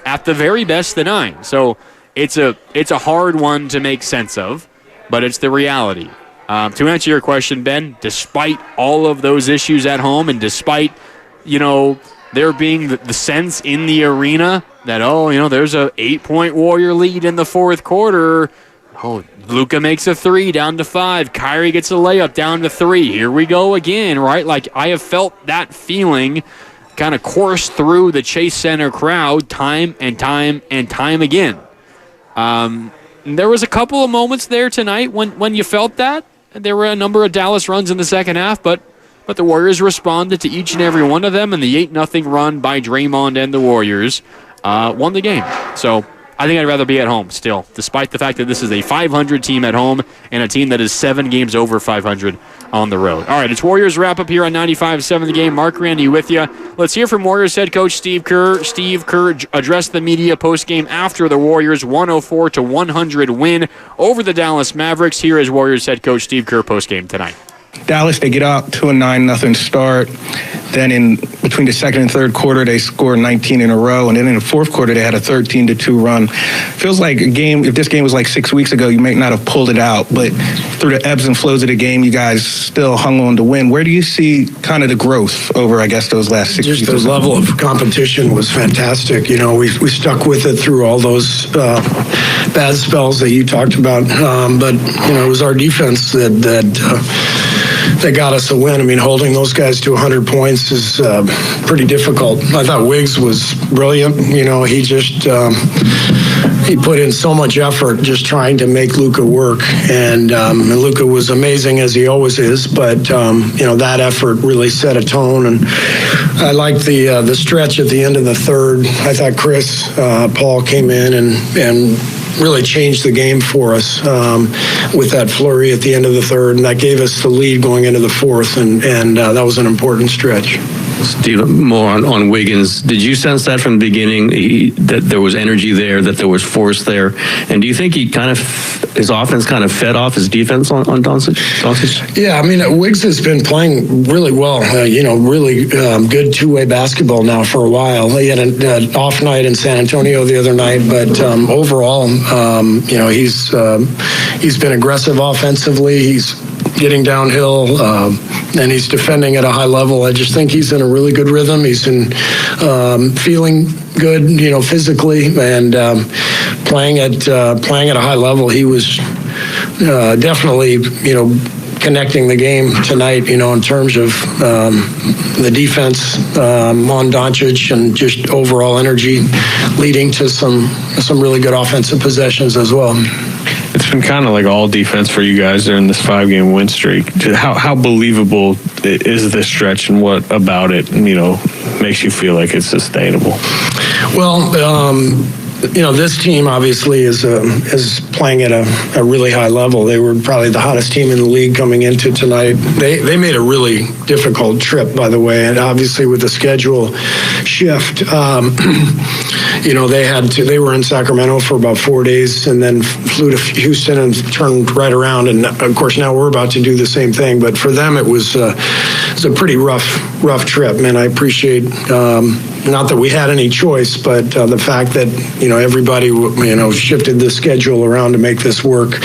At the very best, the 9. So it's a hard one to make sense of, but it's the reality. To answer your question, Ben, despite all of those issues at home and despite, there being the sense in the arena that, there's a 8-point Warrior lead in the fourth quarter. Oh, Luka makes a 3 down to 5. Kyrie gets a layup down to 3. Here we go again, right? Like, I have felt that feeling kind of course through the Chase Center crowd time and time and time again. There was a couple of moments there tonight when you felt that. There were a number of Dallas runs in the second half, but the Warriors responded to each and every one of them, and the 8-0 run by Draymond and the Warriors won the game. So I think I'd rather be at home still, despite the fact that this is a 500 team at home and a team that is 7 games over 500 on the road. All right, it's Warriors wrap-up here on 95.7 The Game. Mark Randy with you. Let's hear from Warriors head coach Steve Kerr. Steve Kerr addressed the media post-game after the Warriors' 104-100 win over the Dallas Mavericks. Here is Warriors head coach Steve Kerr post-game tonight. Dallas, they get out to a 9-0 start. Then in between the second and third quarter, they score 19 in a row. And then in the fourth quarter, they had a 13-2 run. Feels like a game, if this game was like 6 weeks ago, you may not have pulled it out. But through the ebbs and flows of the game, you guys still hung on to win. Where do you see kind of the growth over, I guess, those last 6 weeks? Just the level of competition was fantastic. We stuck with it through all those bad spells that you talked about. But it was our defense that got us a win. I mean, holding those guys to 100 points is pretty difficult. I thought Wiggs was brilliant. He just he put in so much effort just trying to make Luka work, and Luka was amazing as he always is. But that effort really set a tone, and I liked the stretch at the end of the third. I thought Chris Paul came in and really changed the game for us with that flurry at the end of the third, and that gave us the lead going into the fourth, and that was an important stretch. Steve, more on Wiggins. Did you sense that from the beginning, that there was energy there, that there was force there? And do you think his offense kind of fed off his defense on Doncic? Yeah, I mean, Wiggs has been playing really well, really good two-way basketball now for a while. He had an off night in San Antonio the other night, but overall, he's been aggressive offensively. He's getting downhill, and he's defending at a high level. I just think he's in a really good rhythm. He's in feeling good, physically, and playing at a high level. He was definitely, connecting the game tonight, in terms of the defense on Doncic and just overall energy, leading to some really good offensive possessions as well. It's been kind of like all defense for you guys during this 5-game win streak. How believable is this stretch, and what about it, makes you feel like it's sustainable? Well, this team obviously is playing at a really high level. They were probably the hottest team in the league coming into tonight. They made a really difficult trip, by the way, and obviously with the schedule shift, they were in Sacramento for about 4 days and then flew to Houston and turned right around. And of course, now we're about to do the same thing. But for them, it was a pretty rough trip. Man, I appreciate. Not that we had any choice, but the fact that everybody shifted the schedule around to make this work.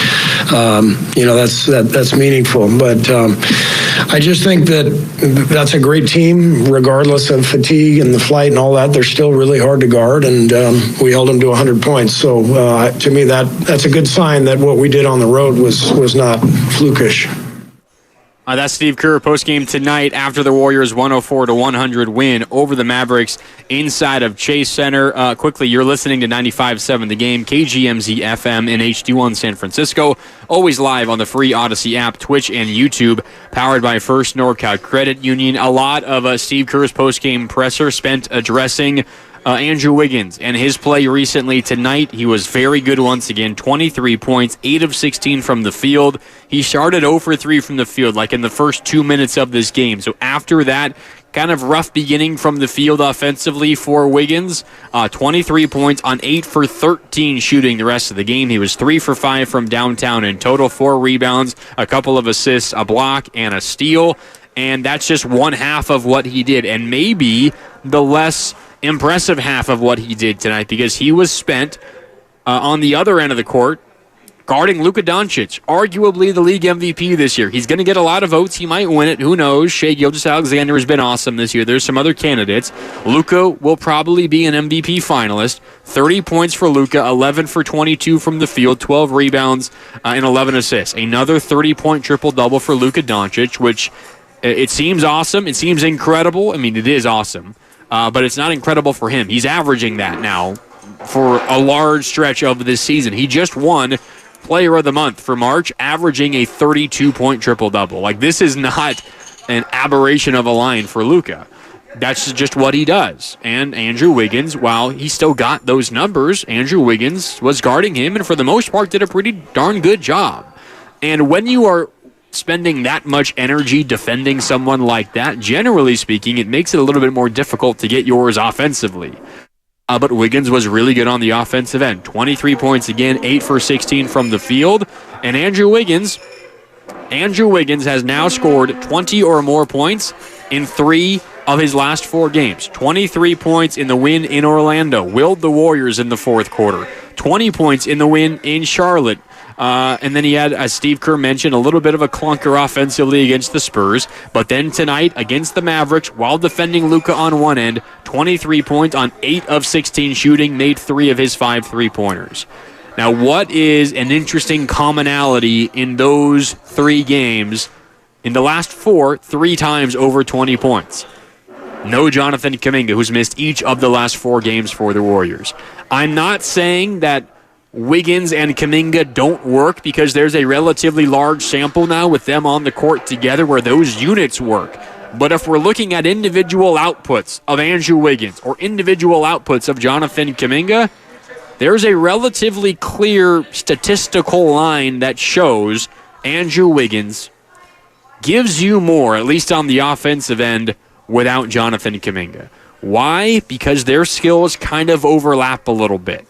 That's meaningful. But I just think that's a great team, regardless of fatigue and the flight and all that. They're still really hard to guard, and we held them to 100 points. So to me, that's a good sign that what we did on the road was not flukish. That's Steve Kerr postgame tonight after the Warriors' 104-100 win over the Mavericks inside of Chase Center. Quickly, you're listening to 95.7 The Game, KGMZ FM in HD1 San Francisco. Always live on the free Odyssey app, Twitch, and YouTube. Powered by First NorCal Credit Union. A lot of Steve Kerr's postgame presser spent addressing Andrew Wiggins and his play recently. Tonight, he was very good once again. 23 points, 8 of 16 from the field. He started 0 for 3 from the field, like in the first 2 minutes of this game. So after that, kind of rough beginning from the field offensively for Wiggins. 23 points on 8 for 13 shooting the rest of the game. He was 3 for 5 from downtown in total, 4 rebounds, a couple of assists, a block, and a steal. And that's just one half of what he did. And maybe the less impressive half of what he did tonight, because he was spent on the other end of the court guarding Luka Doncic, arguably the league MVP this year. He's going to get a lot of votes. He might win it. Who knows? Shai Gilgeous-Alexander has been awesome this year. There's some other candidates. Luka will probably be an MVP finalist. 30 points for Luka, 11 for 22 from the field, 12 rebounds, and 11 assists. Another 30-point triple-double for Luka Doncic, which it seems awesome. It seems incredible. I mean, it is awesome. But it's not incredible for him. He's averaging that now for a large stretch of this season. He just won Player of the Month for March, averaging a 32-point triple-double. Like, this is not an aberration of a line for Luka. That's just what he does. And Andrew Wiggins, while he still got those numbers, Andrew Wiggins was guarding him and for the most part did a pretty darn good job. And when you are spending that much energy defending someone like that, generally speaking, it makes it a little bit more difficult to get yours offensively. But Wiggins was really good on the offensive end. 23 points again, 8 for 16 from the field. And Andrew Wiggins has now scored 20 or more points in 3 of his last 4 games. 23 points in the win in Orlando, willed the Warriors in the fourth quarter. 20 points in the win in Charlotte. And then he had, as Steve Kerr mentioned, a little bit of a clunker offensively against the Spurs. But then tonight against the Mavericks, while defending Luka on one end, 23 points on 8 of 16 shooting, made 3 of his 5 3-pointers. Now, what is an interesting commonality in those 3 games? In the last 4, 3 times over 20 points. No Jonathan Kuminga, who's missed each of the last 4 games for the Warriors. I'm not saying that Wiggins and Kuminga don't work because there's a relatively large sample now with them on the court together where those units work. But if we're looking at individual outputs of Andrew Wiggins or individual outputs of Jonathan Kuminga, there's a relatively clear statistical line that shows Andrew Wiggins gives you more, at least on the offensive end, without Jonathan Kuminga. Why? Because their skills kind of overlap a little bit.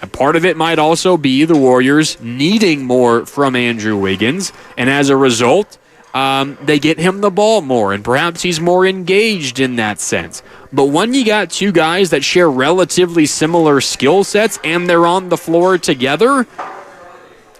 And part of it might also be the Warriors needing more from Andrew Wiggins, and as a result, they get him the ball more, and perhaps he's more engaged in that sense. But when you got two guys that share relatively similar skill sets and they're on the floor together,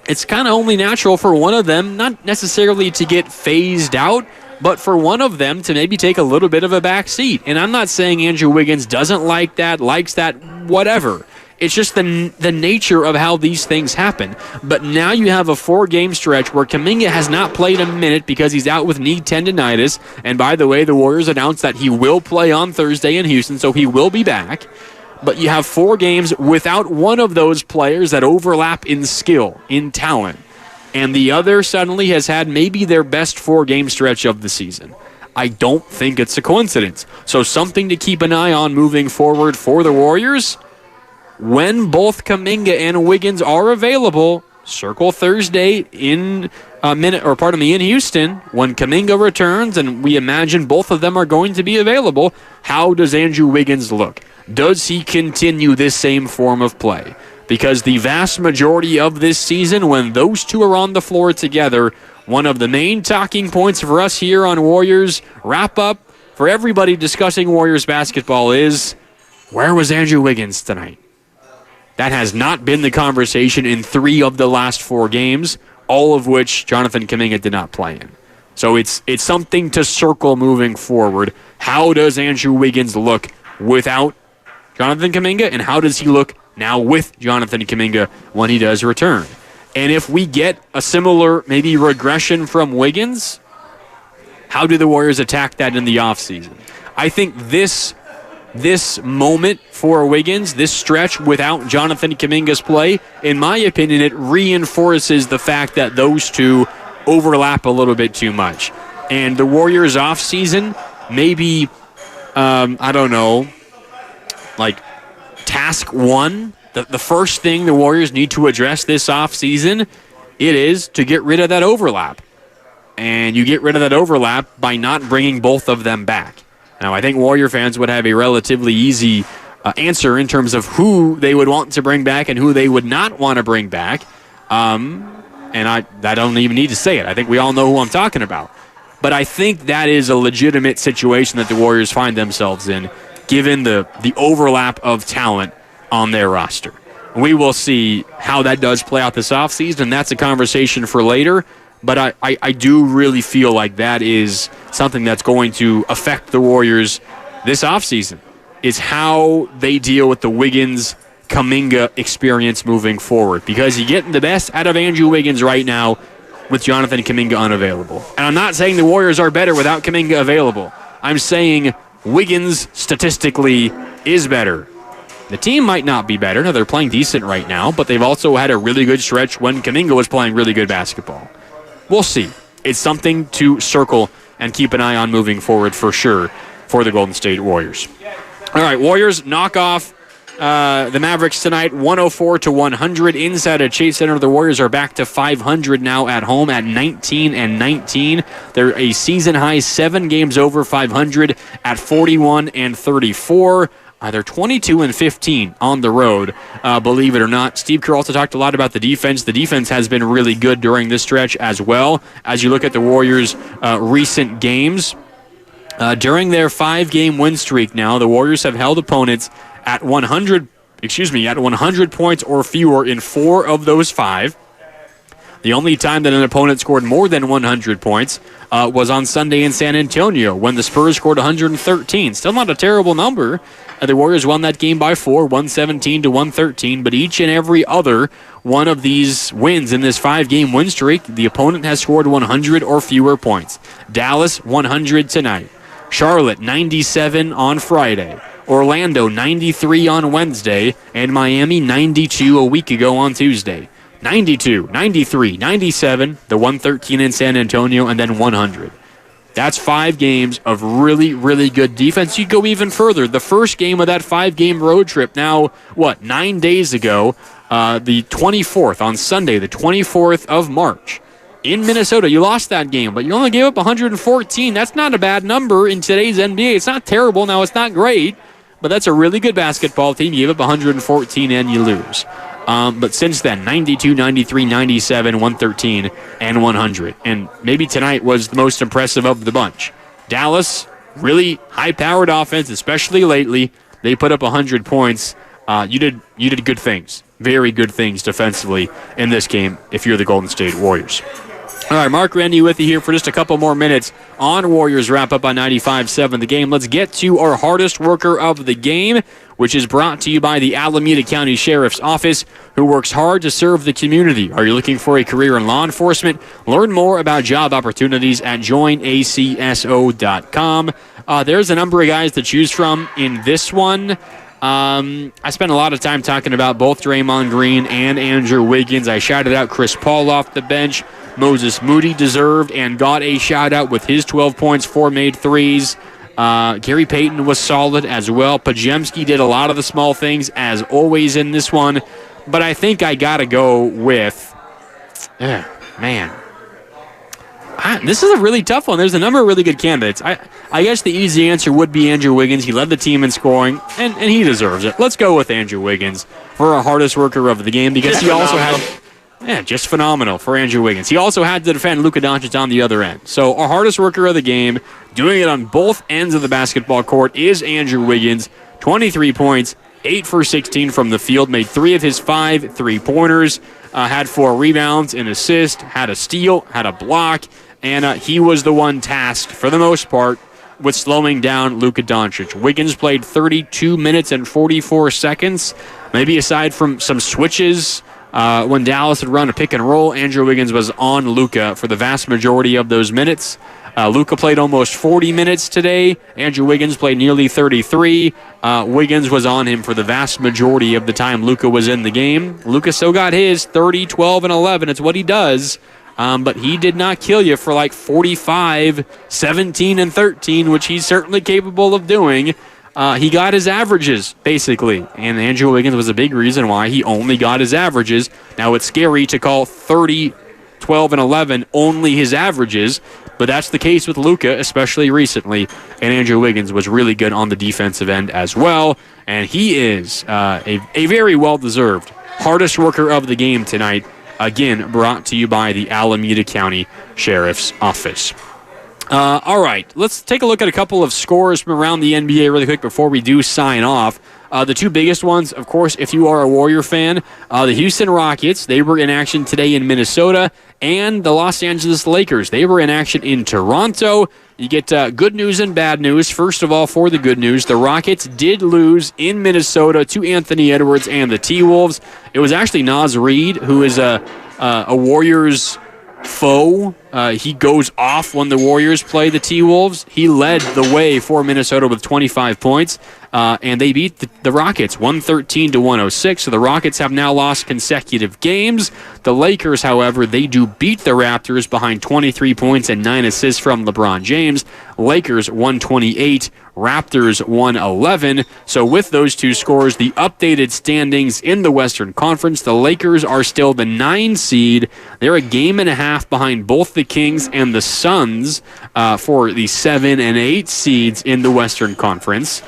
it's kind of only natural for one of them, not necessarily to get phased out, but for one of them to maybe take a little bit of a back seat. And I'm not saying Andrew Wiggins doesn't like that, likes that, whatever. It's just the nature of how these things happen. But now you have a 4-game stretch where Kuminga has not played a minute because he's out with knee tendonitis. And by the way, the Warriors announced that he will play on Thursday in Houston, so he will be back. But you have 4 games without one of those players that overlap in skill, in talent. And the other suddenly has had maybe their best 4-game stretch of the season. I don't think it's a coincidence. So something to keep an eye on moving forward for the Warriors. When both Kuminga and Wiggins are available, circle Thursday in Houston. When Kuminga returns, and we imagine both of them are going to be available, how does Andrew Wiggins look? Does he continue this same form of play? Because the vast majority of this season, when those two are on the floor together, one of the main talking points for us here on Warriors Wrap-Up, for everybody discussing Warriors basketball, is where was Andrew Wiggins tonight? That has not been the conversation in 3 of the last 4 games, all of which Jonathan Kuminga did not play in. So it's something to circle moving forward. How does Andrew Wiggins look without Jonathan Kuminga, and how does he look now with Jonathan Kuminga when he does return? And if we get a similar maybe regression from Wiggins, how do the Warriors attack that in the offseason? I think this moment for Wiggins, this stretch without Jonathan Kuminga's play, in my opinion, it reinforces the fact that those two overlap a little bit too much. And the Warriors offseason, maybe, task 1, the first thing the Warriors need to address this offseason, it is to get rid of that overlap. And you get rid of that overlap by not bringing both of them back. Now, I think Warrior fans would have a relatively easy answer in terms of who they would want to bring back and who they would not want to bring back. And I don't even need to say it. I think we all know who I'm talking about. But I think that is a legitimate situation that the Warriors find themselves in, given the overlap of talent on their roster. We will see how that does play out this offseason, and that's a conversation for later. But I do really feel like that is something that's going to affect the Warriors this offseason, is how they deal with the Wiggins-Kuminga experience moving forward. Because you're getting the best out of Andrew Wiggins right now with Jonathan Kuminga unavailable. And I'm not saying the Warriors are better without Kuminga available. I'm saying Wiggins statistically is better. The team might not be better. No, they're playing decent right now, but they've also had a really good stretch when Kuminga was playing really good basketball. We'll see. It's something to circle and keep an eye on moving forward for sure for the Golden State Warriors. All right, Warriors knock off the Mavericks tonight, 104-100 inside of Chase Center. The Warriors are back to 500 now at home at 19-19. They're a season-high 7 games over 500 at 41-34. They're 22-15 on the road, believe it or not. Steve Kerr also talked a lot about the defense. The defense has been really good during this stretch as well. As you look at the Warriors' recent games, during their 5-game win streak now, the Warriors have held opponents at 100 points or fewer in 4 of those 5. The only time that an opponent scored more than 100 points was on Sunday in San Antonio when the Spurs scored 113. Still not a terrible number. The Warriors won that game by 4, 117-113, but each and every other one of these wins in this 5-game win streak, the opponent has scored 100 or fewer points. Dallas, 100 tonight. Charlotte, 97 on Friday. Orlando, 93 on Wednesday. And Miami, 92 a week ago on Tuesday. 92, 93, 97, the 113 in San Antonio, and then 100. That's 5 games of really, really good defense. You go even further. The first game of that 5-game road trip now, 9 days ago, the 24th, on Sunday, the 24th of March, in Minnesota. You lost that game, but you only gave up 114. That's not a bad number in today's NBA. It's not terrible. Now, it's not great, but that's a really good basketball team. You gave up 114 and you lose. But since then, 92, 93, 97, 113, and 100. And maybe tonight was the most impressive of the bunch. Dallas, really high-powered offense, especially lately. They put up 100 points. You did good things, very good things defensively in this game if you're the Golden State Warriors. All right, Mark Randy with you here for just a couple more minutes on Warriors Wrap-Up on 95.7 The Game. Let's get to our hardest worker of the game, which is brought to you by the Alameda County Sheriff's Office, who works hard to serve the community. Are you looking for a career in law enforcement? Learn more about job opportunities at joinacso.com. There's a number of guys to choose from in this one. I spent a lot of time talking about both Draymond Green and Andrew Wiggins. I shouted out Chris Paul off the bench. Moses Moody deserved and got a shout-out with his 12 points, 4 made threes. Gary Payton was solid as well. Pajemski did a lot of the small things, as always in this one. But I think I got to go with... this is a really tough one. There's a number of really good candidates. I guess the easy answer would be Andrew Wiggins. He led the team in scoring, and he deserves it. Let's go with Andrew Wiggins for our hardest worker of the game because he also had... just phenomenal for Andrew Wiggins. He also had to defend Luka Doncic on the other end. So our hardest worker of the game, doing it on both ends of the basketball court, is Andrew Wiggins. 23 points, 8 for 16 from the field, made 3 of his 5 3-pointers, had 4 rebounds, an assist, had a steal, had a block, and he was the one tasked, for the most part, with slowing down Luka Doncic. Wiggins played 32 minutes and 44 seconds, maybe aside from some switches. When Dallas would run a pick and roll, Andrew Wiggins was on Luka for the vast majority of those minutes. Luka played almost 40 minutes today. Andrew Wiggins played nearly 33. Wiggins was on him for the vast majority of the time Luka was in the game. Luka still got his 30, 12, and 11. It's what he does. But he did not kill you for like 45, 17, and 13, which he's certainly capable of doing. He got his averages, basically, and Andrew Wiggins was a big reason why he only got his averages. Now, it's scary to call 30, 12, and 11 only his averages, but that's the case with Luka, especially recently, and Andrew Wiggins was really good on the defensive end as well, and he is a very well-deserved hardest worker of the game tonight, again, brought to you by the Alameda County Sheriff's Office. All right, let's take a look at a couple of scores from around the NBA really quick before we do sign off. The two biggest ones, of course, if you are a Warrior fan, the Houston Rockets, they were in action today in Minnesota, and the Los Angeles Lakers, they were in action in Toronto. You get good news and bad news. First of all, for the good news, the Rockets did lose in Minnesota to Anthony Edwards and the T-Wolves. It was actually Naz Reid, who is a Warriors foe. He goes off when the Warriors play the T-Wolves. He led the way for Minnesota with 25 points, and they beat the Rockets 113-106. So the Rockets have now lost consecutive games. The Lakers, however, they do beat the Raptors behind 23 points and 9 assists from LeBron James. Lakers 128, Raptors 111. So with those two scores, the updated standings in the Western Conference, the Lakers are still the 9 seed. They're a game and a half behind both the Kings and the Suns for the 7 and 8 seeds in the Western Conference.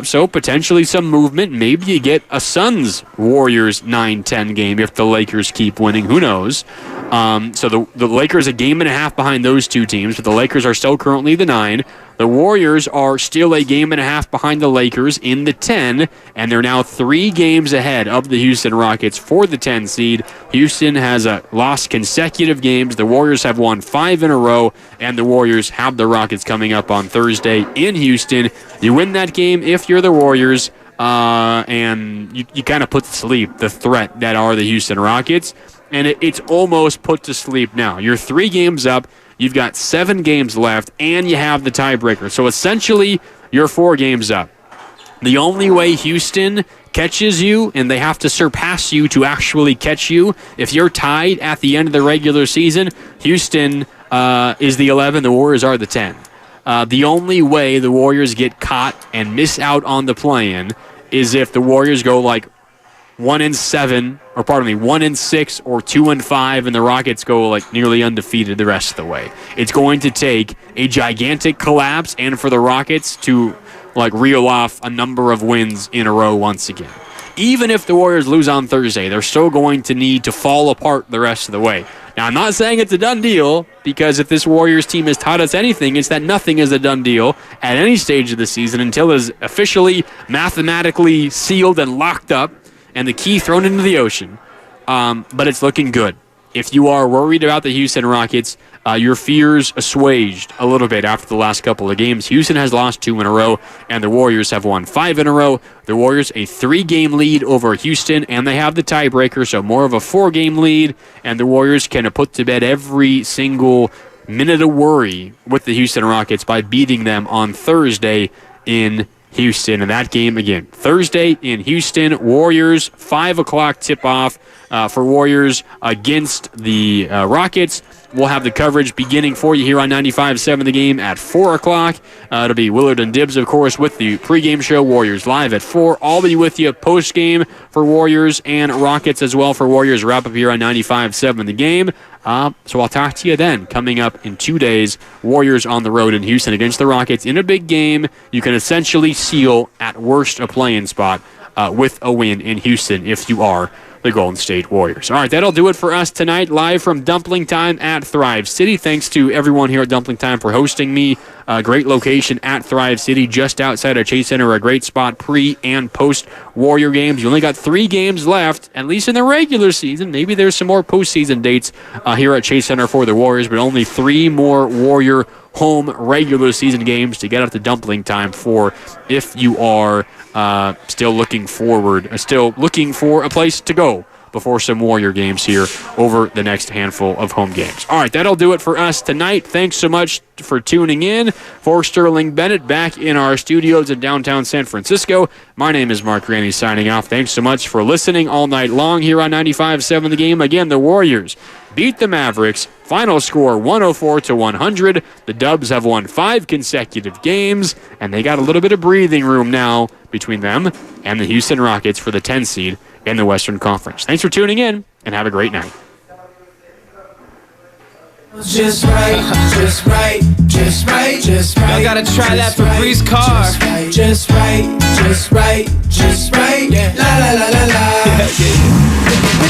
So potentially some movement. Maybe you get a Suns-Warriors 9-10 game if the Lakers keep winning. Who knows? So the Lakers a game and a half behind those two teams, but the Lakers are still currently the 9. The Warriors are still a game and a half behind the Lakers in the 10, and they're now 3 games ahead of the Houston Rockets for the 10 seed. Houston has lost consecutive games. The Warriors have won 5 in a row, and the Warriors have the Rockets coming up on Thursday in Houston. You win that game if you're the Warriors, and you kind of put to sleep the threat that are the Houston Rockets, and it's almost put to sleep now. You're 3 games up. You've got 7 games left, and you have the tiebreaker. So essentially, you're 4 games up. The only way Houston catches you, and they have to surpass you to actually catch you, if you're tied at the end of the regular season, Houston is the 11. The Warriors are the 10. The only way the Warriors get caught and miss out on the play-in is if the Warriors go like 1-6 or 1-6 or 2-5, and the Rockets go like nearly undefeated the rest of the way. It's going to take a gigantic collapse and for the Rockets to like reel off a number of wins in a row once again. Even if the Warriors lose on Thursday, they're still going to need to fall apart the rest of the way. Now, I'm not saying it's a done deal, because if this Warriors team has taught us anything, it's that nothing is a done deal at any stage of the season until it is officially mathematically sealed and locked up and the key thrown into the ocean. But it's looking good. If you are worried about the Houston Rockets, your fears assuaged a little bit after the last couple of games. Houston has lost 2 in a row, and the Warriors have won 5 in a row. The Warriors a 3-game lead over Houston, and they have the tiebreaker, so more of a 4-game lead, and the Warriors can put to bed every single minute of worry with the Houston Rockets by beating them on Thursday in Houston. And that game, again, Thursday in Houston, Warriors, 5 o'clock tip-off for Warriors against the Rockets. We'll have the coverage beginning for you here on 95.7 The Game at 4 o'clock. It'll be Willard and Dibbs, of course, with the pregame show, Warriors Live at 4. I'll be with you postgame for Warriors and Rockets as well for Warriors wrap up here on 95.7 The Game. So I'll talk to you then. Coming up in 2 days, Warriors on the road in Houston against the Rockets in a big game. You can essentially seal, at worst, a play-in spot with a win in Houston if you are the Golden State Warriors. All right, that'll do it for us tonight, live from Dumpling Time at Thrive City. Thanks to everyone here at Dumpling Time for hosting me. A great location at Thrive City, just outside of Chase Center, a great spot pre- and post-Warrior games. You only got 3 games left, at least in the regular season. Maybe there's some more postseason dates here at Chase Center for the Warriors, but only 3 more Warrior home regular season games to get up to Dumpling Time for if you are still looking for a place to go before some Warrior games here over the next handful of home games. All right, that'll do it for us tonight. Thanks so much for tuning in. For Sterling Bennett back in our studios in downtown San Francisco, my name is Mark Graney signing off. Thanks so much for listening all night long here on 95.7 The Game. Again, the Warriors beat the Mavericks. Final score 104-100. The Dubs have won 5 consecutive games, and they got a little bit of breathing room now between them and the Houston Rockets for the 10 seed in the Western Conference. Thanks for tuning in, and have a great night. Just right, just right, just right, just right. Y'all gotta try that for Breeze Carr. Just right, just right, just right, just right. La la la la la.